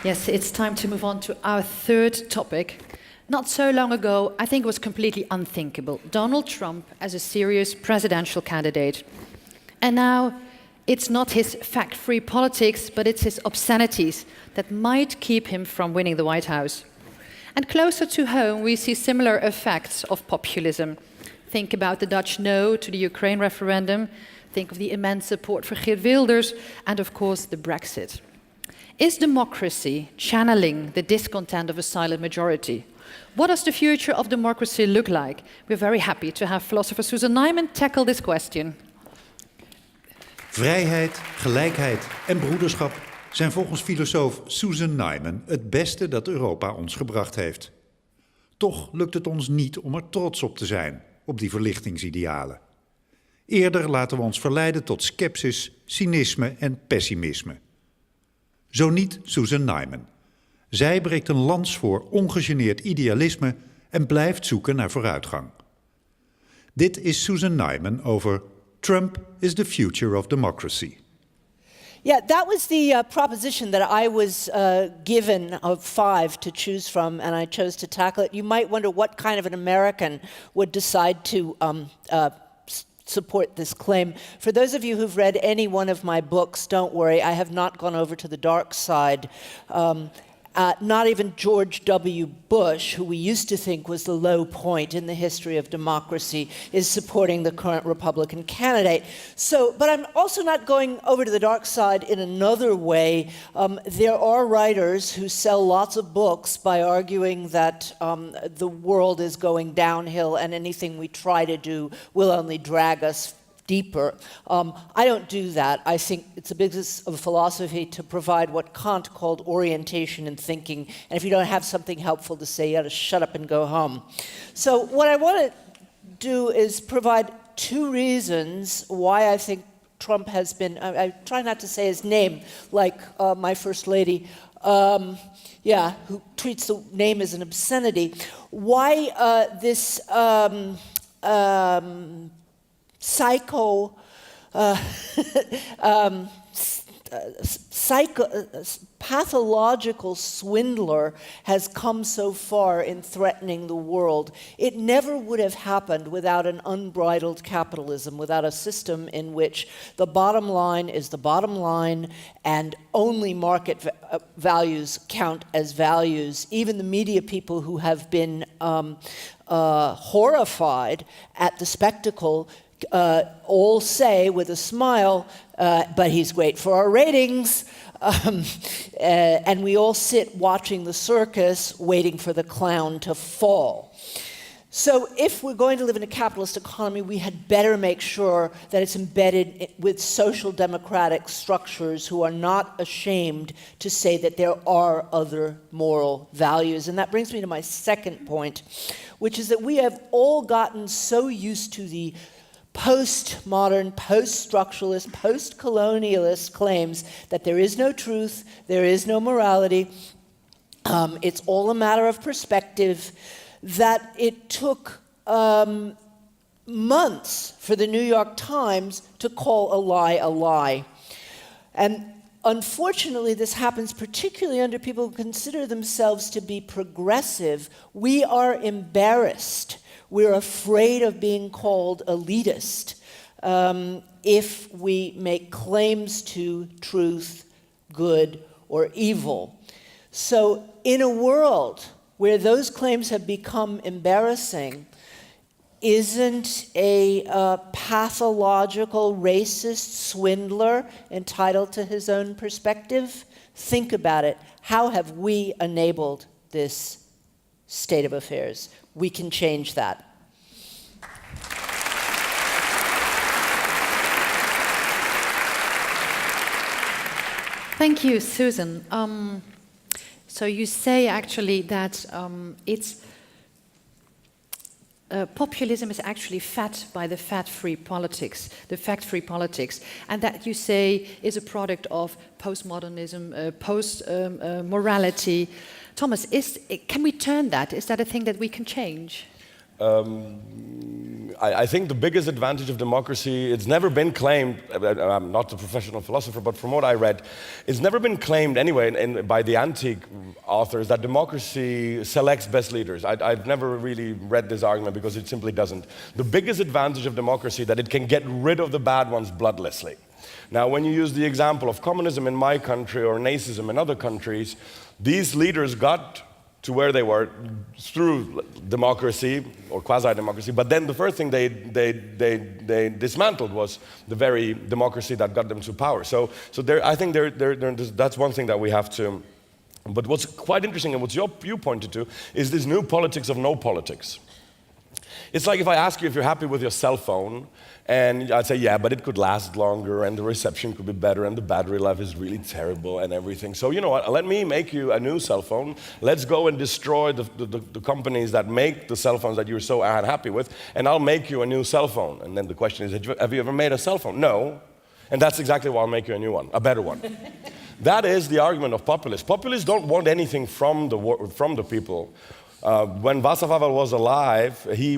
Yes, it's time to move on to our third topic. Not so long ago, I think it was completely unthinkable. Donald Trump as a serious presidential candidate. And now, it's not his fact-free politics, but it's his obscenities that might keep him from winning the White House. And closer to home, we see similar effects of populism. Think about the Dutch no to the Ukraine referendum. Think of the immense support for Geert Wilders, and of course, the Brexit. Is democracy channeling the discontent of a silent majority? What does the future of democracy look like? We're very happy to have philosopher Susan Nyman tackle this question. Vrijheid, gelijkheid en broederschap zijn volgens filosoof Susan Nyman het beste dat Europa ons gebracht heeft. Toch lukt het ons niet om er trots op te zijn, op die verlichtingsidealen. Eerder laten we ons verleiden tot scepsis, cynisme en pessimisme. Zo niet Susan Nyman. Zij breekt een lans voor ongegeneerd idealisme en blijft zoeken naar vooruitgang. Dit is Susan Nyman over Trump is the future of democracy. Yeah, that was the proposition that I was given of 5 to choose from, and I chose to tackle it. You might wonder what kind of an American would decide to support this claim. For those of you who've read any one of my books, don't worry, I have not gone over to the dark side. Not even George W. Bush, who we used to think was the low point in the history of democracy, is supporting the current Republican candidate. So, but I'm also not going over to the dark side in another way. There are writers who sell lots of books by arguing that the world is going downhill and anything we try to do will only drag us deeper. I don't do that. I think it's a business of philosophy to provide what Kant called orientation in thinking. And if you don't have something helpful to say, you ought to shut up and go home. So what I want to do is provide 2 reasons why I think Trump has been, I try not to say his name, like my first lady, who treats the name as an obscenity. Why this pathological swindler has come so far in threatening the world. It never would have happened without an unbridled capitalism, without a system in which the bottom line is the bottom line and only market values count as values. Even the media people who have been horrified at the spectacle all say with a smile, but he's great for our ratings. And we all sit watching the circus, waiting for the clown to fall. So if we're going to live in a capitalist economy, we had better make sure that it's embedded with social democratic structures who are not ashamed to say that there are other moral values. And that brings me to my second point, which is that we have all gotten so used to the postmodern, post-structuralist, post-colonialist claims that there is no truth, there is no morality, it's all a matter of perspective, that it took months for the New York Times to call a lie a lie. And unfortunately, this happens particularly under people who consider themselves to be progressive. We are embarrassed. We're afraid of being called elitist if we make claims to truth, good, or evil. So in a world where those claims have become embarrassing, isn't a pathological racist swindler entitled to his own perspective? Think about it. How have we enabled this state of affairs? We can change that. Thank you, Susan. So you say actually that populism is actually fed by the fact-free politics, and that you say is a product of postmodernism, post-morality. Thomas, can we turn that? Is that a thing that we can change? I think the biggest advantage of democracy, it's never been claimed, I'm not a professional philosopher, but from what I read, it's never been claimed anyway by the antique authors that democracy selects best leaders. I've never really read this argument because it simply doesn't. The biggest advantage of democracy is that it can get rid of the bad ones bloodlessly. Now, when you use the example of communism in my country or Nazism in other countries, these leaders got to where they were through democracy or quasi-democracy, but then the first thing they dismantled was the very democracy that got them to power. So I think that's one thing that we have to. But what's quite interesting, and what you pointed to, is this new politics of no politics. It's like if I ask you if you're happy with your cell phone, and I'd say, yeah, but it could last longer, and the reception could be better, and the battery life is really terrible, and everything. So you know what, let me make you a new cell phone. Let's go and destroy the companies that make the cell phones that you're so unhappy with, and I'll make you a new cell phone. And then the question is, have you ever made a cell phone? No. And that's exactly why I'll make you a new one, a better one. That is the argument of populists. Populists don't want anything from the people. When Václav Havel was alive, he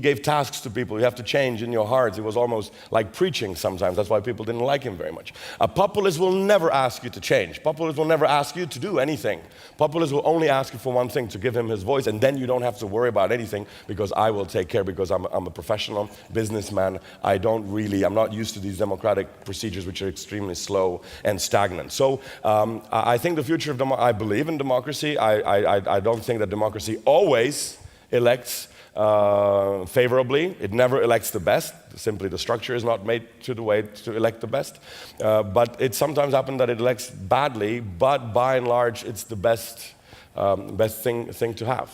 gave tasks to people. You have to change in your hearts. It was almost like preaching sometimes. That's why people didn't like him very much. A populist will never ask you to change. Populist will never ask you to do anything. Populist will only ask you for one thing, to give him his voice, and then you don't have to worry about anything because I will take care, because I'm a professional businessman. I'm not used to these democratic procedures which are extremely slow and stagnant. So I think the future of I believe in democracy. I don't think that democracy always elects favorably. It never elects the best. Simply the structure is not made to the way to elect the best. But it sometimes happens that it elects badly, but by and large it's the best thing to have.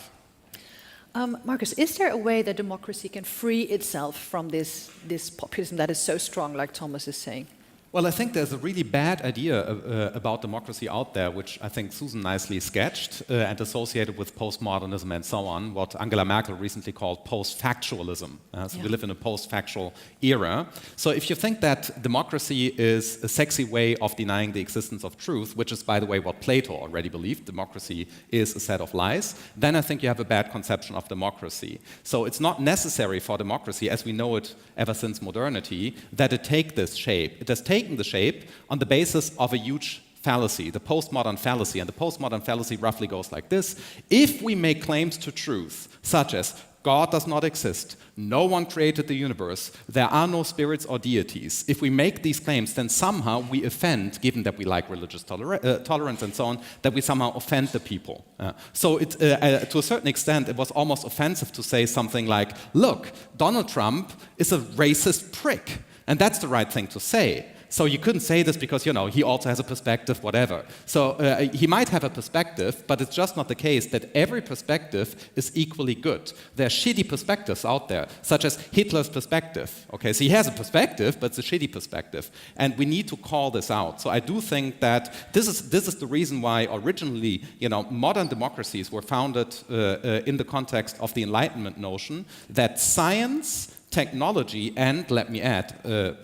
Marcus, is there a way that democracy can free itself from this populism that is so strong, like Thomas is saying? Well, I think there's a really bad idea about democracy out there, which I think Susan nicely sketched and associated with postmodernism and so on, what Angela Merkel recently called post-factualism. We live in a post-factual era. So if you think that democracy is a sexy way of denying the existence of truth, which is, by the way, what Plato already believed, democracy is a set of lies, then I think you have a bad conception of democracy. So it's not necessary for democracy, as we know it ever since modernity, that it take this shape. It has taken the shape on the basis of a huge fallacy, the postmodern fallacy. And the postmodern fallacy roughly goes like this. If we make claims to truth, such as God does not exist, no one created the universe, there are no spirits or deities, if we make these claims, then somehow we offend, given that we like religious tolerance and so on, that we somehow offend the people. So to a certain extent, it was almost offensive to say something like, look, Donald Trump is a racist prick. And that's the right thing to say. So you couldn't say this because, he also has a perspective, whatever. So he might have a perspective, but it's just not the case that every perspective is equally good. There are shitty perspectives out there, such as Hitler's perspective. Okay, so he has a perspective, but it's a shitty perspective. And we need to call this out. So I do think that this is the reason why originally, modern democracies were founded in the context of the Enlightenment notion that science, technology, and, let me add,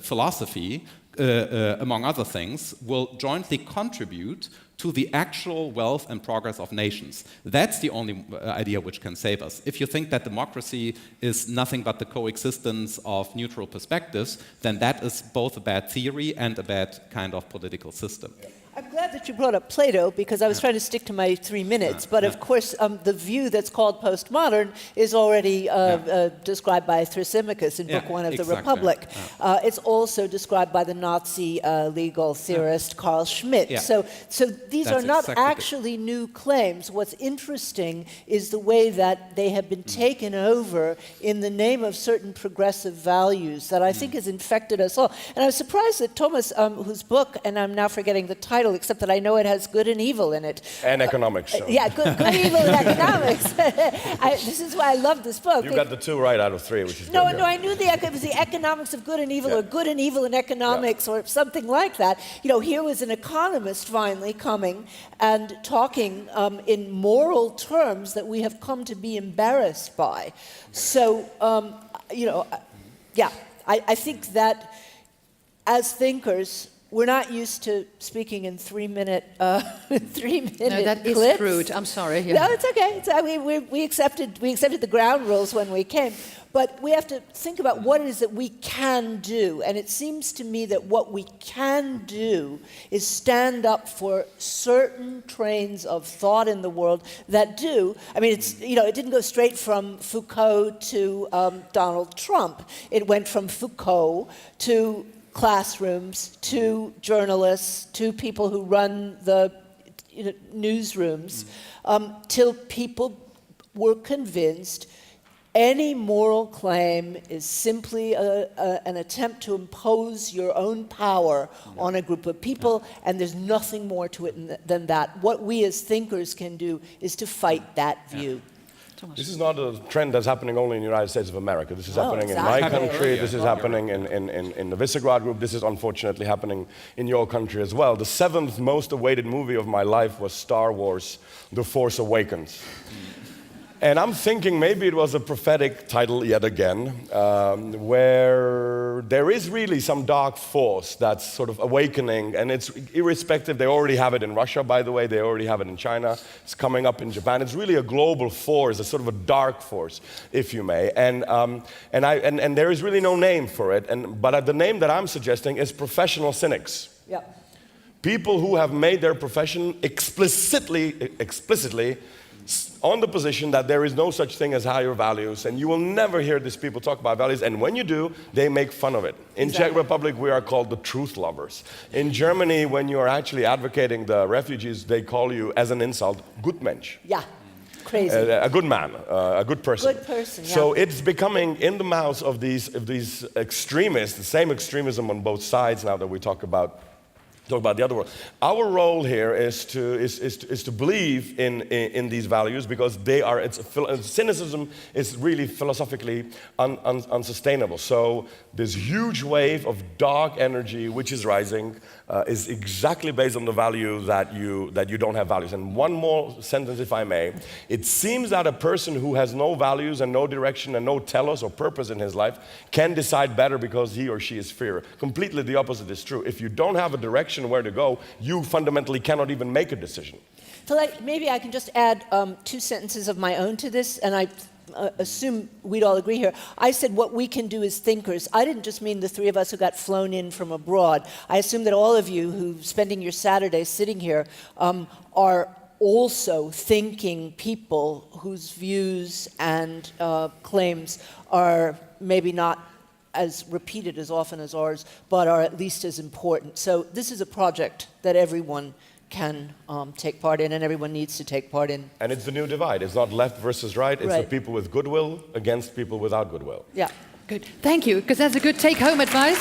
philosophy, among other things, will jointly contribute to the actual wealth and progress of nations. That's the only idea which can save us. If you think that democracy is nothing but the coexistence of neutral perspectives, then that is both a bad theory and a bad kind of political system. I'm glad that you brought up Plato, because I was trying to stick to my 3 minutes. But of course, the view that's called postmodern is already described by Thrasymachus in Book 1 of the Republic. It's also described by the Nazi legal theorist Carl Schmitt. So these are not actually new claims. What's interesting is the way that they have been taken over in the name of certain progressive values that I think has infected us all. And I was surprised that Thomas, whose book, and I'm now forgetting the title, except that I know it has good and evil in it. And economics. So. Good, evil, and economics. This is why I love this book. You got the 2 right out of 3, which is No, good. I knew it was the economics of good and evil, or good and evil in economics, or something like that. Here was an economist finally coming and talking in moral terms that we have come to be embarrassed by. So, I think that as thinkers, we're not used to speaking in 3-minute clips. No, that is rude. I'm sorry. Yeah. No, it's okay. We accepted the ground rules when we came. But we have to think about what it is that we can do. And it seems to me that what we can do is stand up for certain trains of thought in the world that do. I mean, it didn't go straight from Foucault to Donald Trump. It went from Foucault to classrooms, to journalists, to people who run the newsrooms, till people were convinced any moral claim is simply an attempt to impose your own power on a group of people, and there's nothing more to it than that. What we as thinkers can do is to fight that view. This is not a trend that's happening only in the United States of America. This is happening exactly. in my country. This is happening in the Visegrad group. This is unfortunately happening in your country as well. The 7th most awaited movie of my life was Star Wars: The Force Awakens. And I'm thinking maybe it was a prophetic title yet again, where there is really some dark force that's sort of awakening, and it's irrespective. They already have it in Russia, by the way. They already have it in China. It's coming up in Japan. It's really a global force, a sort of a dark force, if you may. And there is really no name for it. But the name that I'm suggesting is professional cynics. Yeah. People who have made their profession explicitly on the position that there is no such thing as higher values, and you will never hear these people talk about values, and when you do, they make fun of it. In Czech Republic, we are called the truth lovers. In Germany, when you are actually advocating the refugees, they call you, as an insult, Gutmensch. Yeah, crazy. A good man, a good person. Good person, yeah. So it's becoming in the mouths of these extremists, the same extremism on both sides now that we talk about the other world. Our role here is to believe in these values, because cynicism is really philosophically unsustainable. So this huge wave of dark energy which is rising is exactly based on the value that you don't have values. And one more sentence, if I may. It seems that a person who has no values and no direction and no telos or purpose in his life can decide better because he or she is fear. Completely the opposite is true. If you don't have a direction where to go, you fundamentally cannot even make a decision. So maybe I can just add 2 sentences of my own to this, and I assume we'd all agree here. I said what we can do as thinkers. I didn't just mean the 3 of us who got flown in from abroad. I assume that all of you who spending your Saturdays sitting here are also thinking people whose views and claims are maybe not as repeated as often as ours, but are at least as important. So this is a project that everyone can take part in, and everyone needs to take part in. And it's the new divide. It's not left versus right. It's the people with goodwill against people without goodwill. Yeah. Good. Thank you, because that's a good take-home advice.